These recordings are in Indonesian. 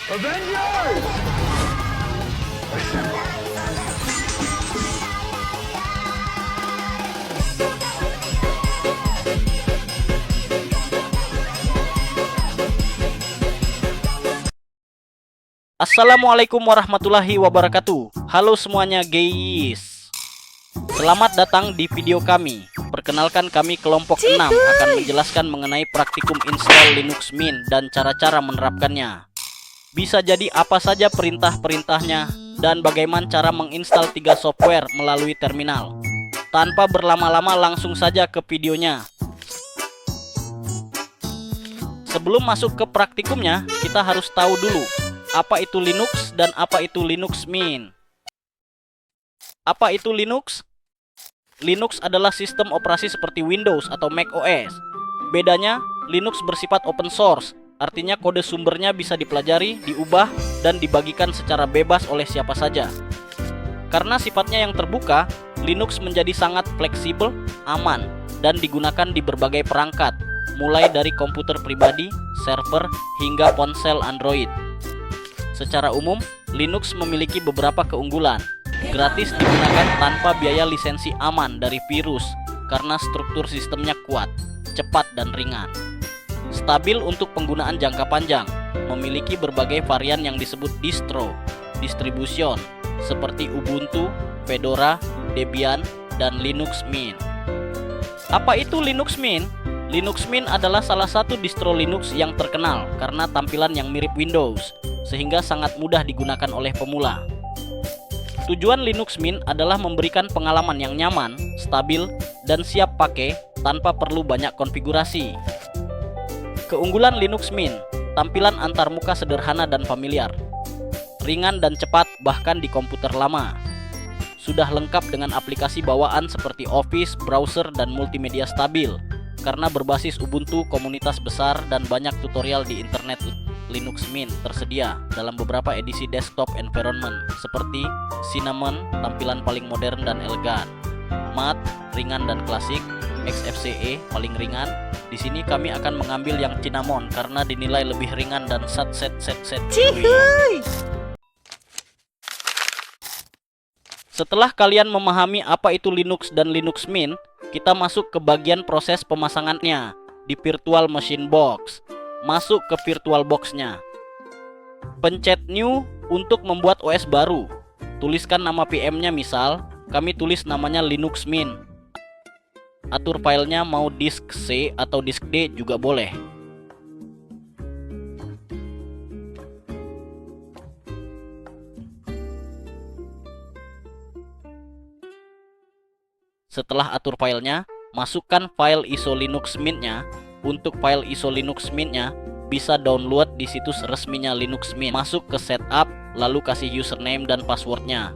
Avengers! Assemble. Assalamualaikum warahmatullahi wabarakatuh. Halo semuanya guys, selamat datang di video kami. Perkenalkan, kami kelompok 6 akan menjelaskan mengenai praktikum install Linux Mint dan cara-cara menerapkannya. Bisa jadi apa saja perintah-perintahnya dan bagaimana cara menginstal 3 software melalui terminal. Tanpa berlama-lama langsung saja ke videonya. Sebelum masuk ke praktikumnya, kita harus tahu dulu apa itu Linux dan apa itu Linux Mint. Apa itu Linux? Linux adalah sistem operasi seperti Windows atau Mac OS. Bedanya, Linux bersifat open source, artinya kode sumbernya bisa dipelajari, diubah, dan dibagikan secara bebas oleh siapa saja. Karena sifatnya yang terbuka, Linux menjadi sangat fleksibel, aman, dan digunakan di berbagai perangkat, mulai dari komputer pribadi, server, hingga ponsel Android. Secara umum, Linux memiliki beberapa keunggulan. Gratis digunakan tanpa biaya lisensi, aman dari virus karena struktur sistemnya kuat, cepat dan ringan. Stabil untuk penggunaan jangka panjang, memiliki berbagai varian yang disebut distribution seperti Ubuntu, Fedora, Debian, dan Linux Mint. Apa itu Linux Mint? Linux Mint adalah salah satu distro Linux yang terkenal karena tampilan yang mirip Windows, sehingga sangat mudah digunakan oleh pemula. Tujuan Linux Mint adalah memberikan pengalaman yang nyaman, stabil, dan siap pakai tanpa perlu banyak konfigurasi. Keunggulan Linux Mint, tampilan antarmuka sederhana dan familiar, ringan dan cepat bahkan di komputer lama. Sudah lengkap dengan aplikasi bawaan seperti Office, browser, dan multimedia stabil. Karena berbasis Ubuntu, komunitas besar, dan banyak tutorial di internet, Linux Mint tersedia dalam beberapa edisi desktop environment seperti Cinnamon, tampilan paling modern dan elegan, Mat, ringan dan klasik, XFCE, paling ringan. Di sini kami akan mengambil yang Cinnamon karena dinilai lebih ringan dan set. Setelah kalian memahami apa itu Linux dan Linux Mint, kita masuk ke bagian proses pemasangannya di Virtual Machine Box. Masuk ke Virtual Box-nya. Pencet New untuk membuat OS baru. Tuliskan nama VM-nya, misal kami tulis namanya Linux Mint. Atur filenya mau disk C atau disk D juga boleh. Setelah atur filenya, masukkan file ISO Linux Mint-nya. Untuk file ISO Linux Mint-nya bisa download di situs resminya Linux Mint. Masuk ke setup, lalu kasih username dan passwordnya.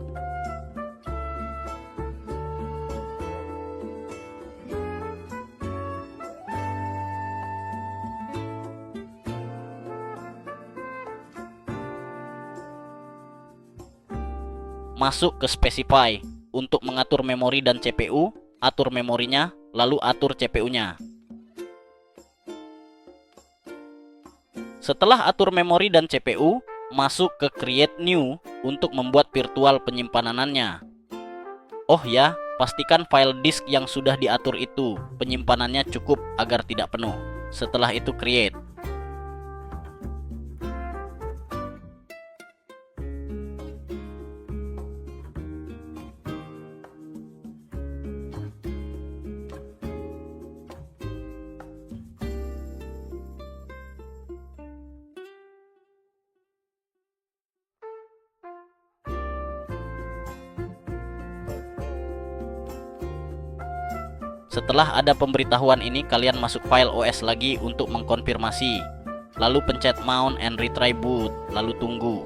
Masuk ke specify untuk mengatur memori dan CPU, atur memorinya, lalu atur CPU-nya. Setelah atur memori dan CPU, masuk ke create new untuk membuat virtual penyimpanannya. Oh ya, pastikan file disk yang sudah diatur itu penyimpanannya cukup agar tidak penuh. Setelah itu create. Setelah ada pemberitahuan ini, kalian masuk file OS lagi untuk mengkonfirmasi. Lalu pencet mount and retry boot, lalu tunggu.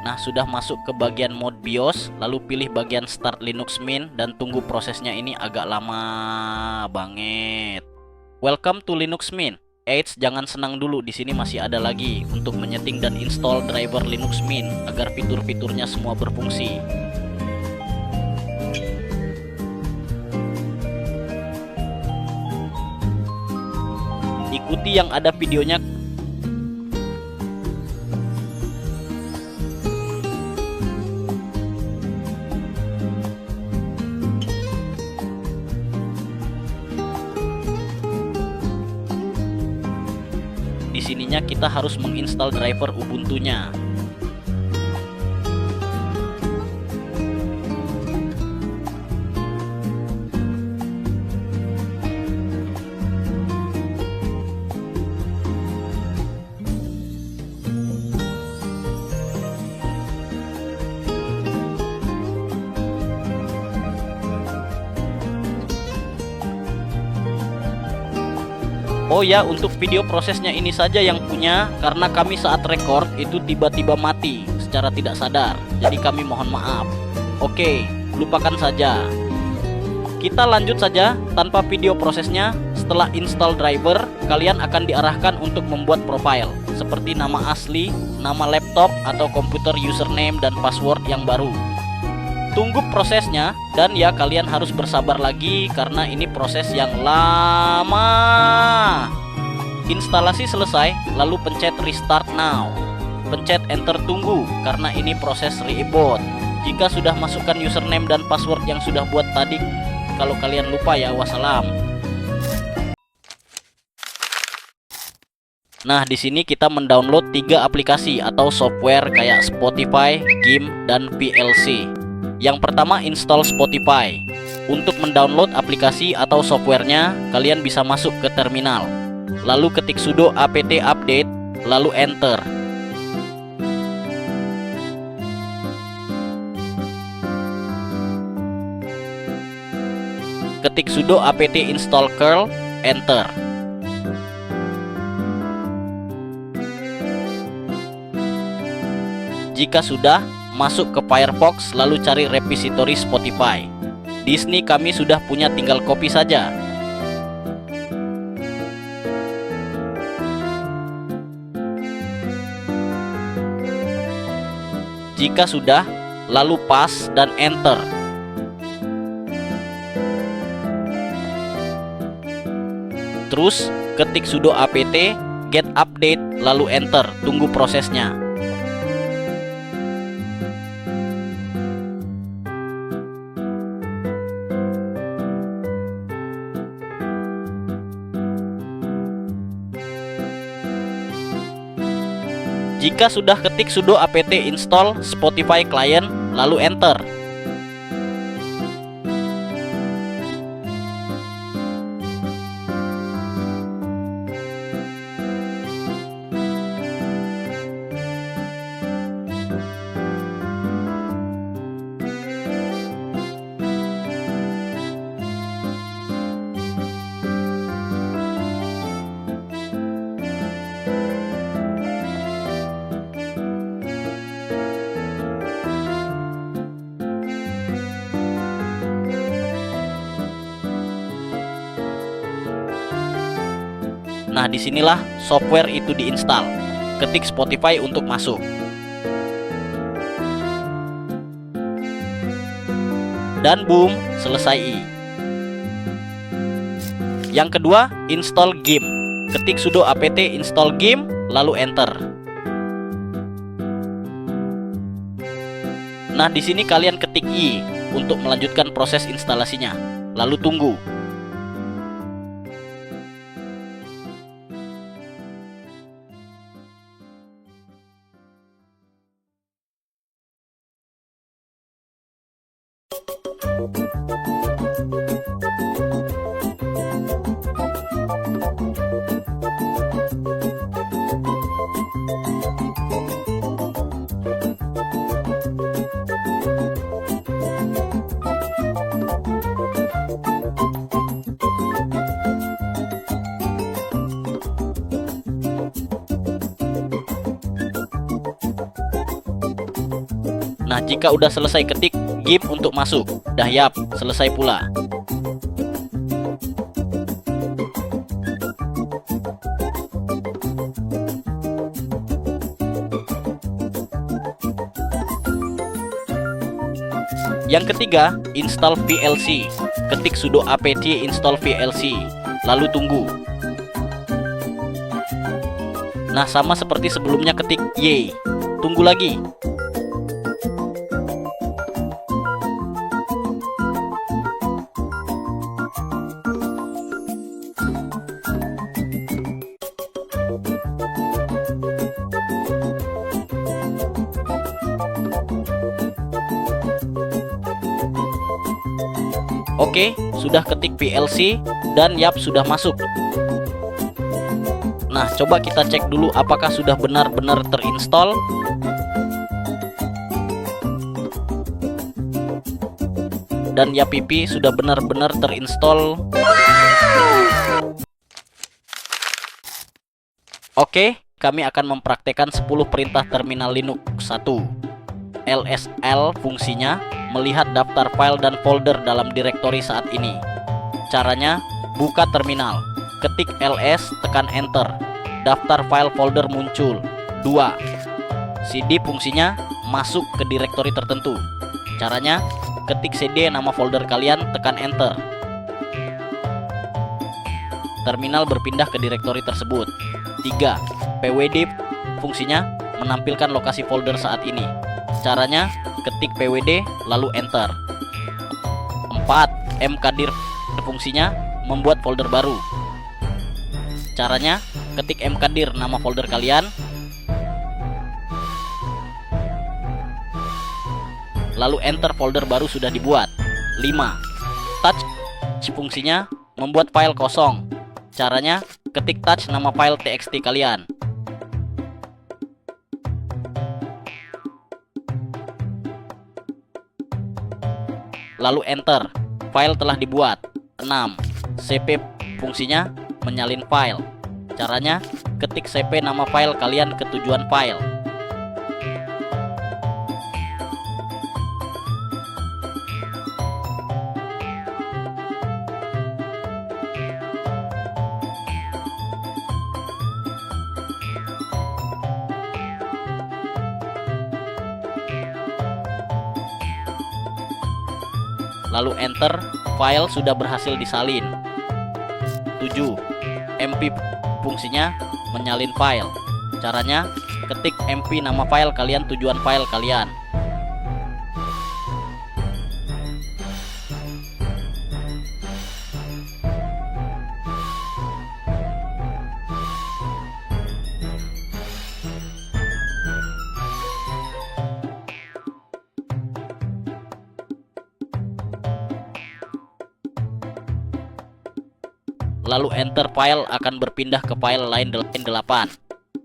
Nah, sudah masuk ke bagian mode BIOS, lalu pilih bagian start Linux Mint dan tunggu prosesnya, ini agak lama banget. Welcome to Linux Mint. Eits, jangan senang dulu, di sini masih ada lagi untuk menyeting dan install driver Linux Mint agar fitur-fiturnya semua berfungsi. Ikuti yang ada videonya di sininya kita harus menginstal driver Ubuntu-nya. Oh ya, untuk video prosesnya ini saja yang punya, karena kami saat record itu tiba-tiba mati secara tidak sadar. Jadi kami mohon maaf. Oke, lupakan saja. Kita lanjut saja tanpa video prosesnya. Setelah install driver, kalian akan diarahkan untuk membuat profile seperti nama asli, nama laptop atau komputer, username dan password yang baru. Tunggu prosesnya, dan ya kalian harus bersabar lagi karena ini proses yang lama. Instalasi selesai, lalu pencet restart now. Pencet enter tunggu karena ini proses reboot. Jika sudah masukkan username dan password yang sudah buat tadi, kalau kalian lupa ya wassalam. Nah, di sini kita mendownload 3 aplikasi atau software kayak Spotify, GIMP, dan VLC. Yang pertama, install Spotify. Untuk mendownload aplikasi atau softwarenya, kalian bisa masuk ke terminal, lalu ketik sudo apt update, lalu enter. Ketik sudo apt install curl, enter. Jika sudah, masuk ke Firefox lalu cari repository Spotify. Di sini kami sudah punya, tinggal copy saja. Jika sudah, lalu paste dan enter. Terus ketik sudo apt get update lalu enter, tunggu prosesnya. Jika sudah, ketik sudo apt install Spotify client lalu enter. Nah, disinilah software itu diinstal. Ketik Spotify untuk masuk. Dan boom, selesai. Yang kedua, install GIMP. Ketik sudo apt install GIMP, lalu enter. Nah, di sini kalian ketik I untuk melanjutkan proses instalasinya. Lalu tunggu. Nah, jika udah selesai, ketik GIMP untuk masuk. Dah yap, selesai pula. Yang ketiga, install VLC. Ketik sudo apt install VLC, lalu tunggu. Nah, sama seperti sebelumnya, ketik Y. Tunggu lagi. Oke, sudah ketik PLC dan yap, sudah masuk. Nah, coba kita cek dulu apakah sudah benar-benar terinstall. Dan YapPP sudah benar-benar terinstall. Oke, kami akan mempraktekkan 10 perintah terminal Linux. 1. LSL fungsinya melihat daftar file dan folder dalam direktori saat ini. Caranya, buka terminal, ketik ls, tekan enter. Daftar file folder muncul. 2. CD fungsinya masuk ke direktori tertentu. Caranya, ketik cd nama folder kalian, tekan enter. Terminal berpindah ke direktori tersebut. 3. PWD fungsinya menampilkan lokasi folder saat ini. Caranya, ketik PWD lalu enter. 4. mkdir fungsinya membuat folder baru. Caranya, ketik mkdir nama folder kalian, lalu enter, folder baru sudah dibuat. 5. Touch fungsinya membuat file kosong. Caranya, ketik touch nama file txt kalian, lalu enter, file telah dibuat. 6. cp fungsinya menyalin file. Caranya, ketik cp nama file kalian ke tujuan file. Lalu enter, file sudah berhasil disalin. 7. mp fungsinya menyalin file. Caranya, ketik mp nama file kalian, tujuan file kalian. Lalu enter, file akan berpindah ke file lain. 8.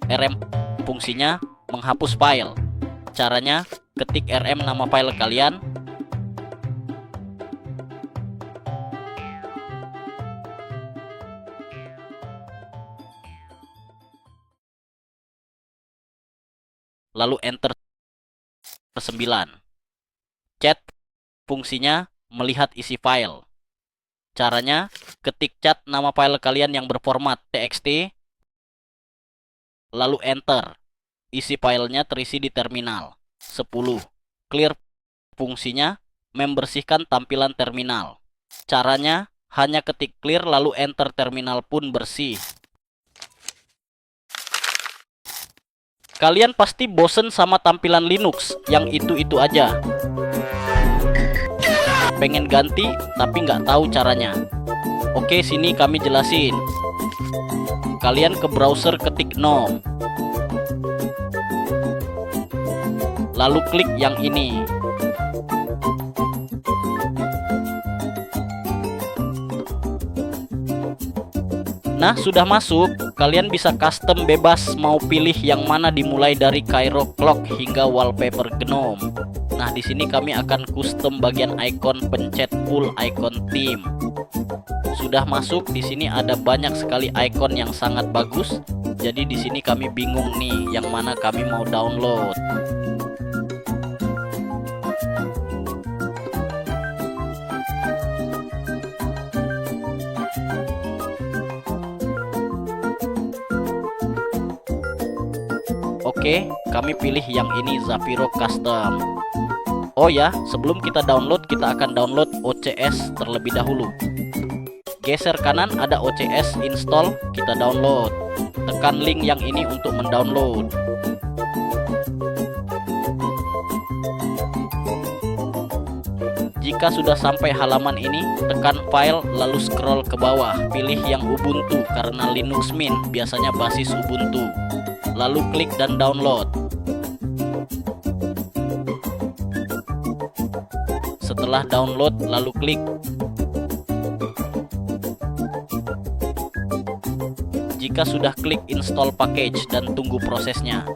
rm fungsinya menghapus file. Caranya, ketik rm nama file kalian, lalu enter. 9. Chat fungsinya melihat isi file. Caranya, ketik chat nama file kalian yang berformat txt, lalu enter. Isi filenya terisi di terminal. 10. Clear fungsinya membersihkan tampilan terminal. Caranya, hanya ketik clear lalu enter, terminal pun bersih. Kalian pasti bosen sama tampilan Linux yang itu-itu aja. Pengen ganti tapi nggak tahu caranya. Oke, sini kami jelasin. Kalian ke browser, ketik GNOME, lalu klik yang ini. Nah, sudah masuk. Kalian bisa custom bebas mau pilih yang mana, dimulai dari Cairo Clock hingga wallpaper GNOME. Nah, di sini kami akan custom bagian icon pencet full icon theme. Sudah masuk, di sini ada banyak sekali icon yang sangat bagus. Jadi di sini kami bingung nih yang mana kami mau download. Oke, kami pilih yang ini, Zafiro Custom. Oh ya, sebelum kita download, kita akan download OCS terlebih dahulu. Geser kanan ada OCS install, kita download. Tekan link yang ini untuk mendownload. Jika sudah sampai halaman ini, tekan file lalu scroll ke bawah, pilih yang Ubuntu karena Linux Mint biasanya basis Ubuntu. Lalu klik dan download. Setelah download, lalu klik jika sudah klik install package dan tunggu prosesnya.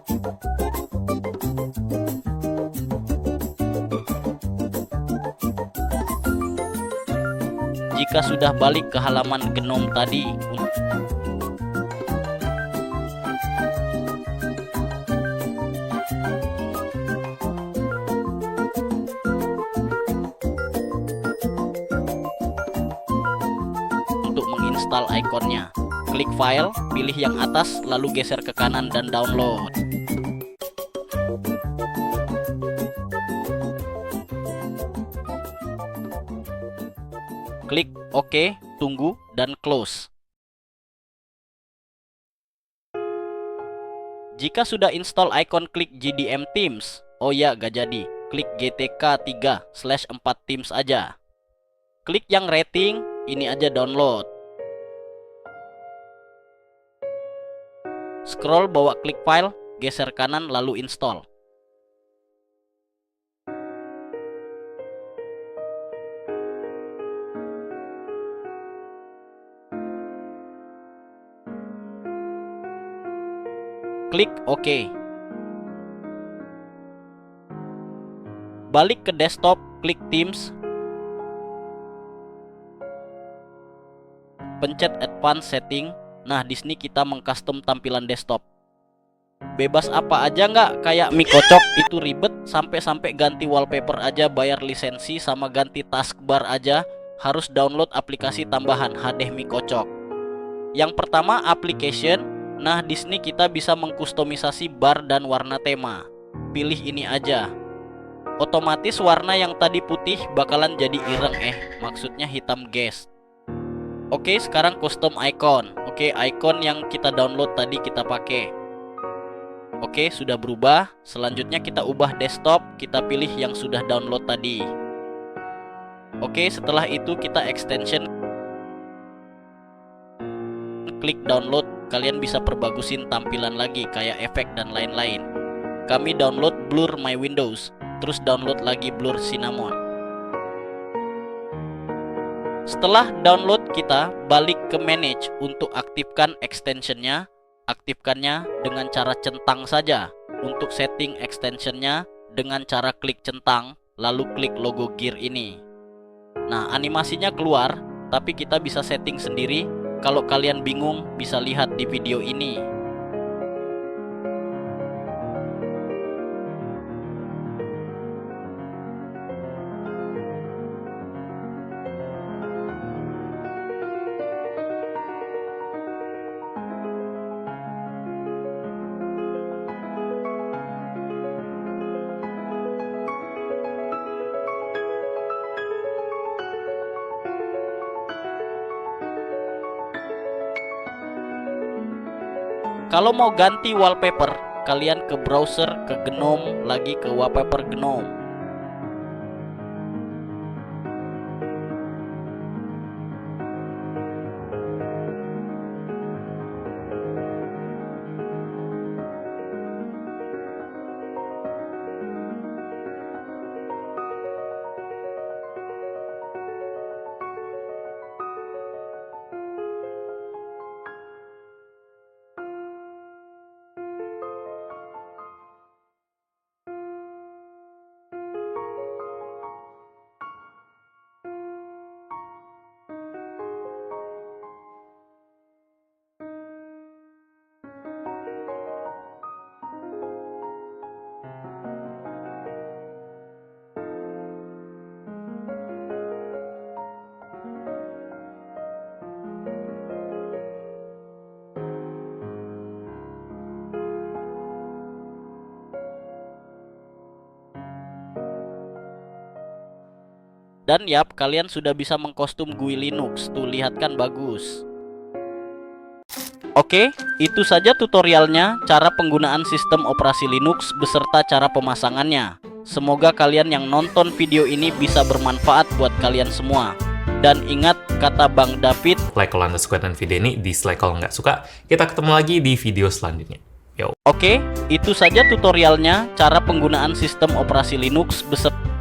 Jika sudah balik ke halaman GNOME tadi, untuk menginstal ikonnya, klik file, pilih yang atas, lalu geser ke kanan dan download. Klik OK, tunggu, dan close. Jika sudah install icon, klik JDM Teams. Oh ya, gak jadi. Klik GTK 3/4 Teams aja. Klik yang rating, ini aja download. Scroll bawah, klik file, geser kanan, lalu install. Klik OK. Balik ke desktop, klik Teams. Pencet Advanced Setting. Nah, di sini kita mengcustom tampilan desktop. Bebas apa aja nggak, kayak mie kocok itu ribet, sampai ganti wallpaper aja bayar lisensi, sama ganti taskbar aja harus download aplikasi tambahan HD mie kocok. Yang pertama, application. Nah, di sini kita bisa mengkustomisasi bar dan warna tema. Pilih ini aja. Otomatis warna yang tadi putih bakalan jadi ireng, maksudnya hitam guys. Oke, sekarang custom icon. Oke, icon yang kita download tadi kita pakai. Oke, sudah berubah. Selanjutnya kita ubah desktop, kita pilih yang sudah download tadi. Oke, setelah itu kita extension, klik download. Kalian bisa perbagusin tampilan lagi kayak efek dan lain-lain. Kami download Blur My Windows, terus download lagi Blur Cinnamon. Setelah download, kita balik ke manage untuk aktifkan extensionnya. Aktifkannya dengan cara centang saja. Untuk setting extensionnya dengan cara klik centang, lalu klik logo gear ini. Nah, animasinya keluar, tapi kita bisa setting sendiri. Kalau kalian bingung, bisa lihat di video ini. Kalau mau ganti wallpaper, kalian ke browser, ke GNOME, lagi ke wallpaper GNOME. Dan yap, kalian sudah bisa mengkostum GUI Linux. Tuh, lihat kan bagus. Oke, itu saja tutorialnya cara penggunaan sistem operasi Linux beserta cara pemasangannya. Semoga kalian yang nonton video ini bisa bermanfaat buat kalian semua. Dan ingat kata Bang David, like kalau Anda suka dengan video ini, dislike kalau nggak suka. Kita ketemu lagi di video selanjutnya. Yo. Oke, itu saja tutorialnya cara penggunaan sistem operasi Linux beserta